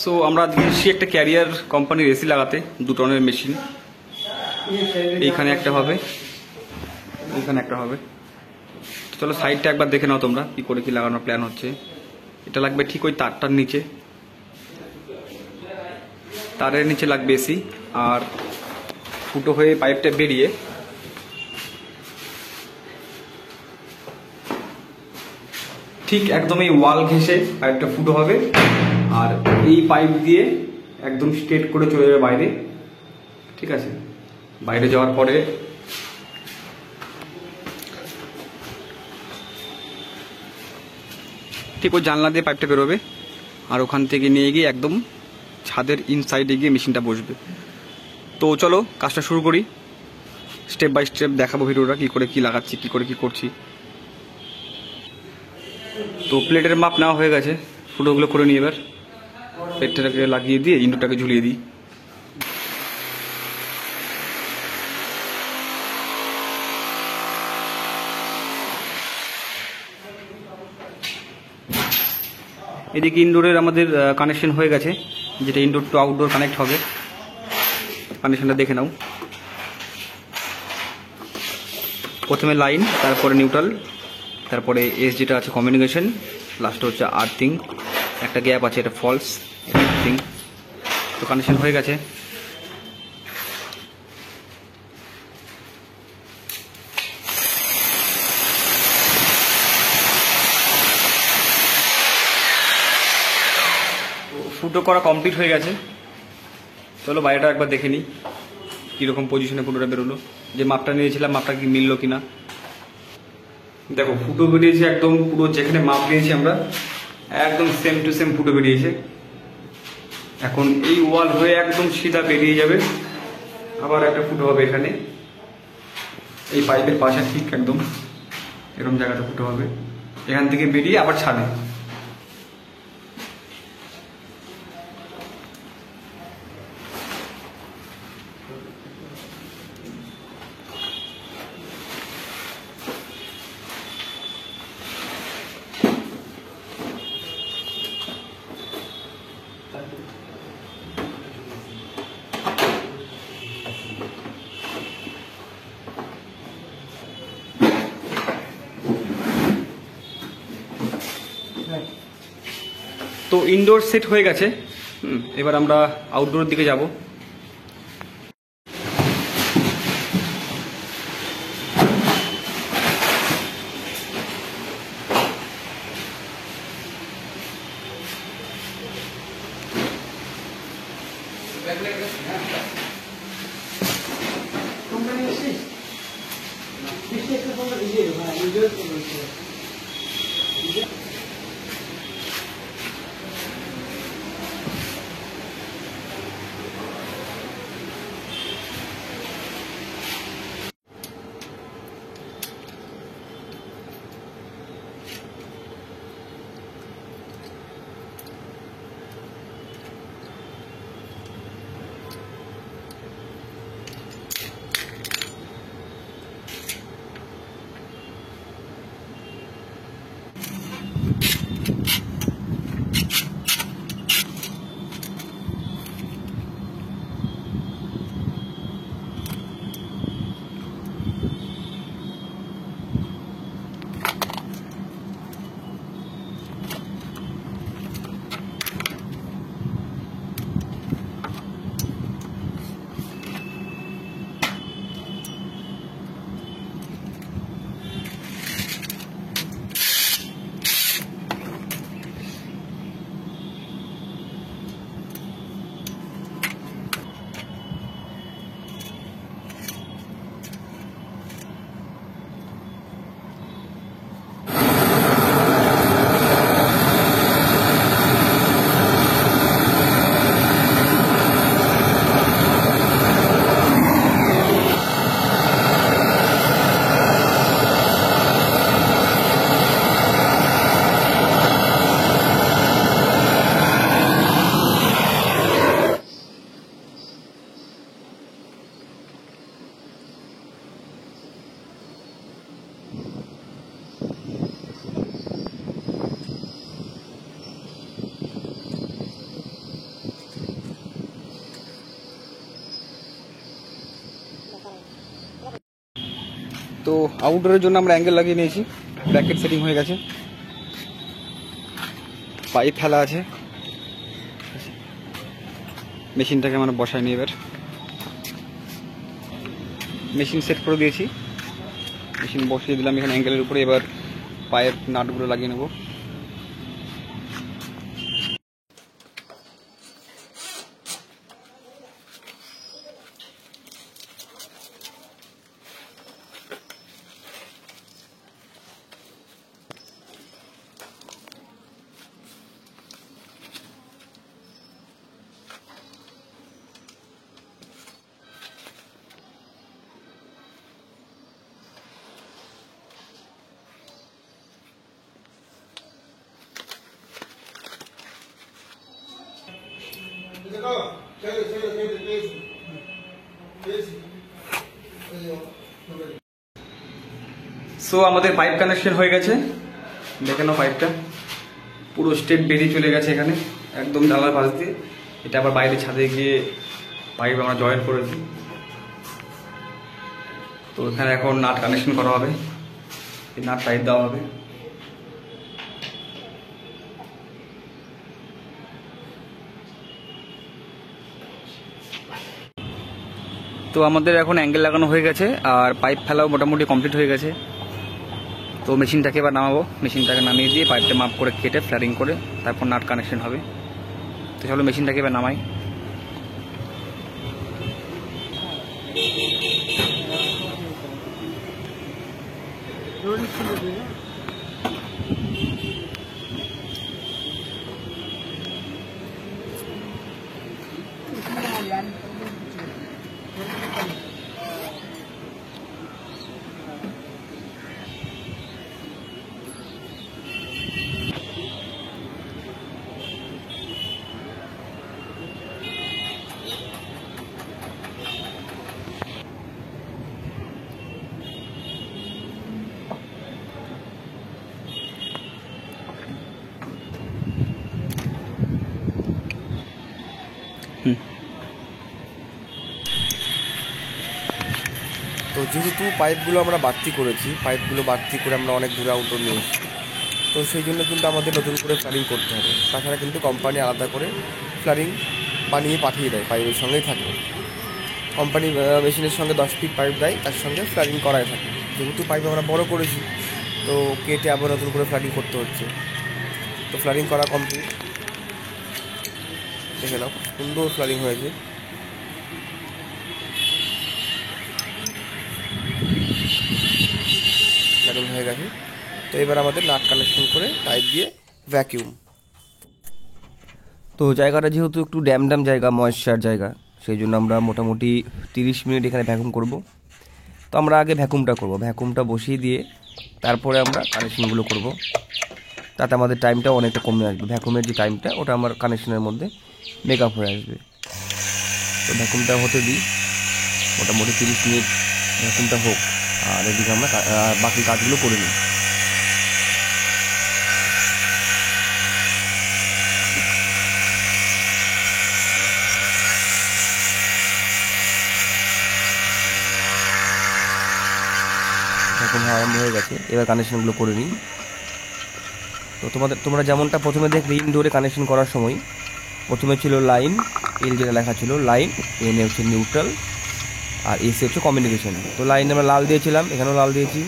So আমরা দিয়েছি একটা ক্যারিয়ার কোম্পানির এসি লাগাতে 2 টনের মেশিন। এইখানে একটা হবে, এইখানে একটা হবে। চলো সাইডটা একবার দেখে নাও তোমরা কি করে কি লাগানোর প্ল্যান হচ্ছে। এটা লাগবে ঠিক ওই তারটার নিচে, তারের নিচে লাগবে এসি। আর ফুটো হয়ে পাইপটা বেরিয়ে ঠিক একদম এই ওয়াল ঘেঁষে পাইপটা ফুটো হবে। আর এই পাইপ দিয়ে একদম স্ট্রেট করে চলে যাবে বাইরে। ঠিক আছে, বাইরে যাওয়ার পরে ঠিক ওই জানলা দিয়ে পাইপটা বেরোবে। আর ওখান থেকে নিয়ে গিয়ে একদম ছাদের ইনসাইডে গিয়ে মেশিনটা বসবে। তো চলো কাজটা শুরু করি, স্টেপ বাই স্টেপ দেখাবো ভিডিওটা কী করে কী লাগাচ্ছি, কী করে কী করছি। তো প্লেটের মাপ নেওয়া হয়ে গেছে, ফুটোগুলো করে নিই। এবার প্লেটটাকে লাগিয়ে দিয়ে ইন্ডোটাকে ঝুলিয়ে দিই। এদিকে ইনডোরের আমাদের কানেকশন হয়ে গেছে, যেটা ইনডোর টু আউটডোর কানেক্ট হবে। কানেকশনটা দেখে নাও। প্রথমে লাইন, তারপরে নিউট্রাল, তারপরে এস যেটা আছে কমিউনিকেশন, লাস্টে হচ্ছে আর্থিং, একটা গ্যাপ আছে এটা ফলস আর্থিং। তো কানেকশন হয়ে গেছে। ফুটো করা কমপ্লিট হয়ে গেছে। চলো বাইরেটা একবার দেখে নিই কীরকম পজিশনে ফুটোটা বেরোলো, যে মাপটা নিয়েছিলাম মাপটা কি মিললো কিনা। দেখো ফুটো বেরিয়েছে একদম পুরো যেখানে মাপ নিয়েছি আমরা একদম সেম টু সেম ফুটো বেরিয়েছে। এখন এই ওয়াল হয়ে একদম সিধা বেরিয়ে যাবে। আবার একটা ফুটো হবে এখানে, এই পাইপের পাশে ঠিক একদম এরকম জায়গাতে ফুটো হবে। এখান থেকে বেরিয়ে আবার ছাদে। তো ইনডোর সেট হয়ে গেছে। এবার আমরা আউটডোরের দিকে যাব। তো আউটডোরের জন্য আমরা অ্যাঙ্গেল লাগিয়ে নিয়েছি, ব্র্যাকেট সেটিং হয়ে গেছে, পাইপ ফেলা আছে, মেশিনটাকে আমরা বসাই নিই। এবার মেশিন সেট করে দিয়েছি, মেশিন বসিয়ে দিলাম এখানে অ্যাঙ্গেলের উপরে। এবার পাইপ নাটগুলো লাগিয়ে নেব। সো আমাদের পাইপ কানেকশন হয়ে গেছে, দেখে নাও পাইপটা পুরো স্ট্রেট বেরিয়ে চলে গেছে এখানে একদম জানলার পাশ দিয়ে। এটা আবার বাইরে ছাদে গিয়ে পাইপ আমরা জয়েন করেছি। তো এখানে এখন নাট কানেকশন করা হবে, এই নাট টাইট দেওয়া হবে। তো আমাদের এখন অ্যাঙ্গেল লাগানো হয়ে গেছে আর পাইপ ফেলাও মোটামুটি কমপ্লিট হয়ে গেছে। তো মেশিনটাকে এবার নামাবো, মেশিনটাকে নামিয়ে দিয়ে পাইপটা মাপ করে কেটে ফ্ল্যারিং করে তারপর নাট কানেকশন হবে। তো চলো মেশিনটাকে এবার নামাই। তো যেহেতু পাইপগুলো আমরা বাড়তি করেছি, পাইপগুলো বাড়তি করে আমরা অনেক দূরে আউটডোর নিয়ে এসেছি, তো সেই জন্য কিন্তু আমাদের নতুন করে ফ্ল্যারিং করতে হবে। তাছাড়া কিন্তু কোম্পানি আলাদা করে ফ্ল্যারিং বানিয়ে পাঠিয়ে দেয়, পাইপের সঙ্গেই থাকে। কোম্পানি মেশিনের সঙ্গে 10 ফিট পাইপ দেয়, তার সঙ্গে ফ্ল্যারিং করাই থাকে। যেহেতু পাইপ আমরা বড় করেছি, তো কেটে আবার নতুন করে ফ্ল্যারিং করতে হচ্ছে। তো ফ্ল্যারিং করা কমপ্লিট, দেখে নাও সুন্দর ফ্ল্যারিং হয়েছে। ফ্ল্যারিং হয়ে গেছে। তো এবার আমাদের নাট কানেকশন করে পাইপ দিয়ে ভ্যাকিউম। তো জায়গাটা যেহেতু একটু ড্যাম জায়গা, ময়েশ্চার জায়গা, সেই জন্য আমরা মোটামুটি 30 মিনিট এখানে ভ্যাকুম করব। তো আমরা আগে ভ্যাকুমটা করব, ভ্যাকুমটা বসিয়ে দিয়ে তারপরে আমরা কানেকশনগুলো করব। তাতে আমাদের টাইমটাও অনেকটা কমে আসবে। ভ্যাকুমের যে টাইমটা ওটা আমার কানেকশনের মধ্যে মেকআপ হয়ে আসবে। তো ভ্যাকুমটা হতে দিই, মোটামুটি 30 মিনিট ভ্যাকুমটা হোক, আর এদিকে আমরা বাকি কাজগুলো করে নিই। ভ্যাকুম হওয়া আরম্ভ হয়ে গেছে, এবার কানেকশনগুলো করে নিই। তো তোমরা যেমনটা প্রথমে দেখলে ইনডোরে কানেকশন করার সময় প্রথমে ছিল লাইন, এল যেটা লেখা ছিল লাইন, এন হচ্ছে নিউট্রাল, আর এসি হচ্ছে কমিউনিকেশন। তো লাইনে আমরা লাল দিয়েছিলাম, এখানেও লাল দিয়েছি।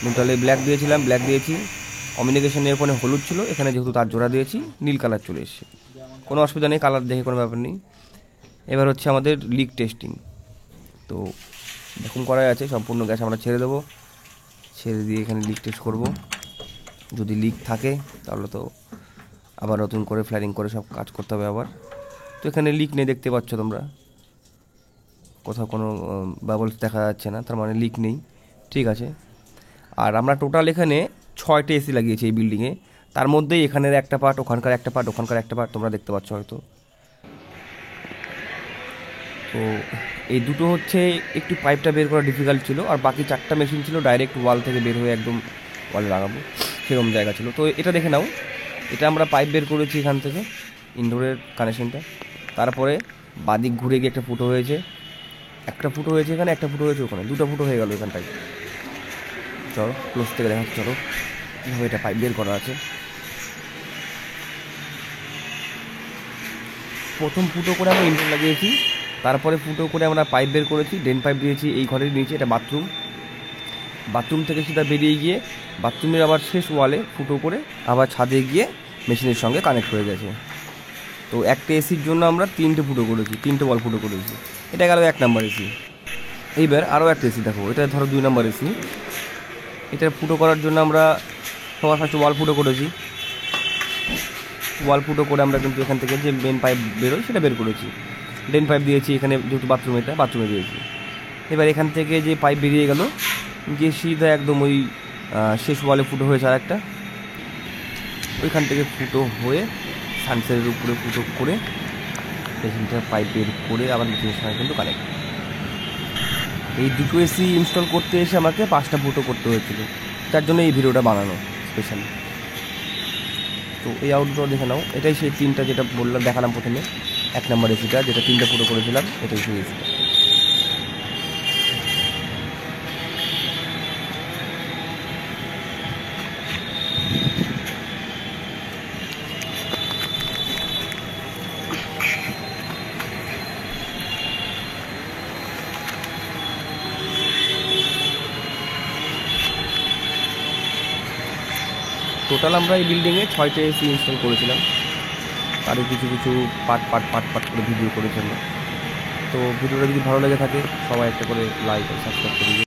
নিউট্রালে ব্ল্যাক দিয়েছিলাম, ব্ল্যাক দিয়েছি। কমিউনিকেশনের ওখানে হলুদ ছিল, এখানে যেহেতু তার জোড়া দিয়েছি নীল কালার চলে এসেছে। কোনো অসুবিধা নেই, কালার দেখে কোনো ব্যাপার নেই। এবার হচ্ছে আমাদের লিক টেস্টিং। তো ভ্যাকুম করাই আছে, সম্পূর্ণ গ্যাস আমরা ছেড়ে দেবো, ছেড়ে দিয়ে এখানে লিক টেস্ট করব। যদি লিক থাকে তাহলে তো আবার নতুন করে ফ্ল্যারিং করে সব কাজ করতে হবে আবার। তো এখানে লিক নেই, দেখতে পাচ্ছ তোমরা, কোথাও কোনো বাবলস দেখা যাচ্ছে না, তার মানে লিক নেই, ঠিক আছে। আর আমরা টোটাল এখানে 6টে এসি লাগিয়েছি এই বিল্ডিংয়ে, তার মধ্যেই এখানের একটা পার্ট, ওখানকার একটা পার্ট, ওখানকার একটা পার্ট তোমরা দেখতে পাচ্ছ হয়তো। তো এই দুটো হচ্ছে একটু পাইপটা বের করা ডিফিকাল্ট ছিল, আর বাকি 4টা মেশিন ছিল ডাইরেক্ট ওয়াল থেকে বের হয়ে একদম ওয়ালে লাগাবো, সেরকম জায়গা ছিল। তো এটা দেখে নাও, এটা আমরা পাইপ বের করেছি এখান থেকে, ইনডোরের কানেকশনটা। তারপরে বাদিক ঘুরে গিয়ে একটা ফুটো হয়েছে, একটা ফুটো হয়েছে এখানে, একটা ফুটো হয়েছে ওখানে, 2টা ফুটো হয়ে গেল এখানটায়। চলো ক্লোজ থেকে দেখাচ্ছি, চলো কীভাবে এটা পাইপ বের করা আছে। প্রথম ফুটো করে আমরা ইন্টার লাগিয়েছি, তারপরে ফুটো করে আমরা পাইপ বের করেছি, ড্রেন পাইপ দিয়েছি এই ঘরের নিচে, এটা বাথরুম। বাথরুম থেকে সেটা বেরিয়ে গিয়ে বাথরুমের আবার শেষ ওয়ালে ফুটো করে আবার ছাদে গিয়ে মেশিনের সঙ্গে কানেক্ট হয়ে গেছে। তো একটা এসির জন্য আমরা 3টে ফুটো করেছি, 3টে ওয়াল ফুটো করেছি। এটা গেল 1 নাম্বার এসি। এইবার আরও একটা এসি দেখো, এটা ধরো 2 নাম্বার এসি। এটা ফুটো করার জন্য আমরা সবার ফার্স্টে ওয়াল ফুটো করেছি। ওয়াল ফুটো করে আমরা কিন্তু এখান থেকে যে মেন পাইপ বেরোয় সেটা বের করেছি। ড্রেন পাইপ দিয়েছি এখানে, যেহেতু বাথরুম, এটা বাথরুমে দিয়েছি। এবার এখান থেকে যে পাইপ বেরিয়ে গেল গিয়ে সিধা একদম ওই শেষ ওয়ালে ফুটো হয়েছে আর একটা, ওইখান থেকে ফুটো হয়ে সানসেটের উপরে ফুটো করে মেশিনটা পাইপ বের করে আবার মেশিনের সঙ্গে কিন্তু কানেক্ট। এই দুটো এসি ইনস্টল করতে এসে আমাকে 5টা ফুটো করতে হয়েছিল, তার জন্য এই ভিডিওটা বানানো স্পেশালি। তো এই আউটডোর দেখে নাও, এটাই সেই 3টা যেটা বললাম, দেখালাম প্রথমে 1 নাম্বার এসিটা, যেটা 3টে ফুটো করেছিলাম, এটাই সেই এসিটা। টোটাল আমরা এই বিল্ডিংয়ে 6টে এসি ইনস্টল করেছিলাম, তারই কিছু কিছু পার্ট করে ভিডিও করেছিলাম। তো ভিডিওটা যদি ভালো লেগে থাকে সবাই একটা করে লাইক আর সাবস্ক্রাইব করে দিও।